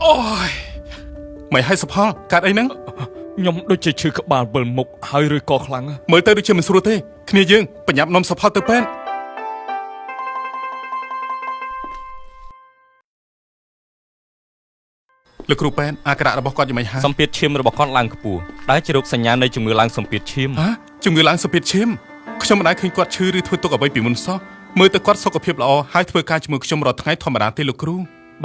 អូយមិនឲ្យសផលកាត់អីហ្នឹងខ្ញុំដូចជាឈឺក្បាលវិលមុខហើយឬក៏ខ្លាំងមើលទៅដូចជាមិនស្រួលទេគ្នាយើងបញ្ញាប់នំសផលទៅពេទ្យលោកគ្រូពេទ្យអាការៈរបស់គាត់យ៉ាងម៉េចហើយសម្ពាធឈាមរបស់គាត់ឡើងខ្ពស់ដែលជារោគសញ្ញានៃជំងឺឡើងសម្ពាធឈាមជំងឺឡើងសម្ពាធឈាមខ្ញុំមិនដែលឃើញគាត់ឈឺឬធ្វើទុកអ្វីពីមុនសោះមើលទៅគាត់សុខភាពល្អហើយធ្វើការជាមួយខ្ញុំរាល់ថ្ងៃធម្មតាទេលោកគ្រូ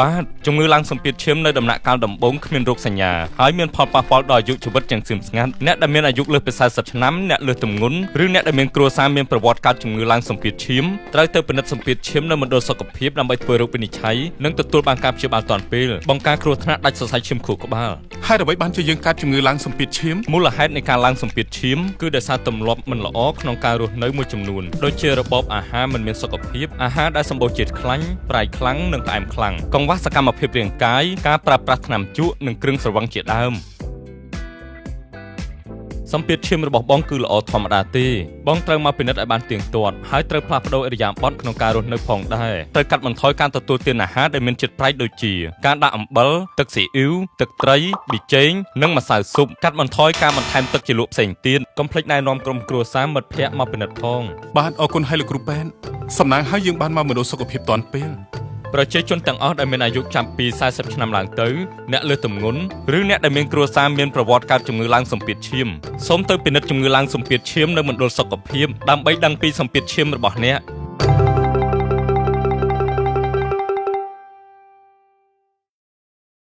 បាទជំងឺឡើងសម្ពាធឈាមនៅដំណាក់កាលដំបូងគ្មានរោគសញ្ញាហើយមានផលប៉ះពាល់ដល់អាយុជីវិតយ៉ាងស្ងៀមស្ងាត់អ្នកដែលមានអាយុលើសពី40ឆ្នាំអ្នកលើសទម្ងន់ឬអ្នកដែលមានគ្រួសារមានប្រវត្តិកើតជំងឺឡើងសម្ពាធឈាមត្រូវទៅពិនិត្យសម្ពាធឈាមនៅមណ្ឌលសុខភាពដើម្បីធ្វើរោគវិនិច្ឆ័យនិងទទួលបានការព្យាបាលទាន់ពេលបង្ការគ្រោះថ្នាក់ដាច់សរសៃឈាមខួរក្បាលហើយអ្វីបានជាយើងកើតជំងឺឡើងសម្ពាធឈាមមូលហេតុនៃការឡើងសម្ពាធឈាមគឺដោយសារទម្លាប់មិនល្អក្នុងការរស់នៅមួយចំនួនដូចជារបបអាហារមិនមានសុខភាពអាហារដែលសម្បូរជាតិខ្លាញ់ប្រៃខ្លាំងនិងផ្អែមខ្លាំងកង្វះសកម្មភាពរាងកាយការប្រើប្រាស់ថ្នាំជក់និងគ្រឿងស្រវឹងជាដើមសម្ពាធឈាមរបស់បងគឺល្អធម្មតាទេបងត្រូវមកពិនិត្យឲ្យបានទៀងទាត់ហើយត្រូវផ្លាស់ប្ដូរឥរិយាបថក្នុងការរស់នៅផងដែរត្រូវកាត់បន្ថយការទទួលទានអាហារដែលមានជាតិប្រៃដូចជាការដាក់អំបិលទឹកស៊ីអ៊ីវទឹកត្រីប៊ីចេងនិងម្សៅស៊ុបកាត់បន្ថយការបន្ថែមទឹកជ្រលក់ផ្សេងទៀតកុំភ្លេចណែនាំក្រុមគ្រួសារមិត្តភ័ក្តិមកពិនិត្យផងបាទអរគុណហើយលោកគ្រូពេទ្យសំណាងឲ្យយើងបានមកមណ្ឌលសុខភាពទាន់ពេលប្រជាជនទាំងអស់ដែលមានអាយុចាប់ពី40ឆ្នាំឡើងទៅអ្នកលើសទម្ងន់ឬអ្នកដែលមានគ្រួសារមានប្រវត្តិកើតជំងឺឡើងសម្ពាធឈាមសូមទៅពិនិត្យជំងឺឡើងសម្ពាធឈាមនៅមណ្ឌលសុខភាពដើម្បីដឹងពីសម្ពាធឈាមរបស់អ្នក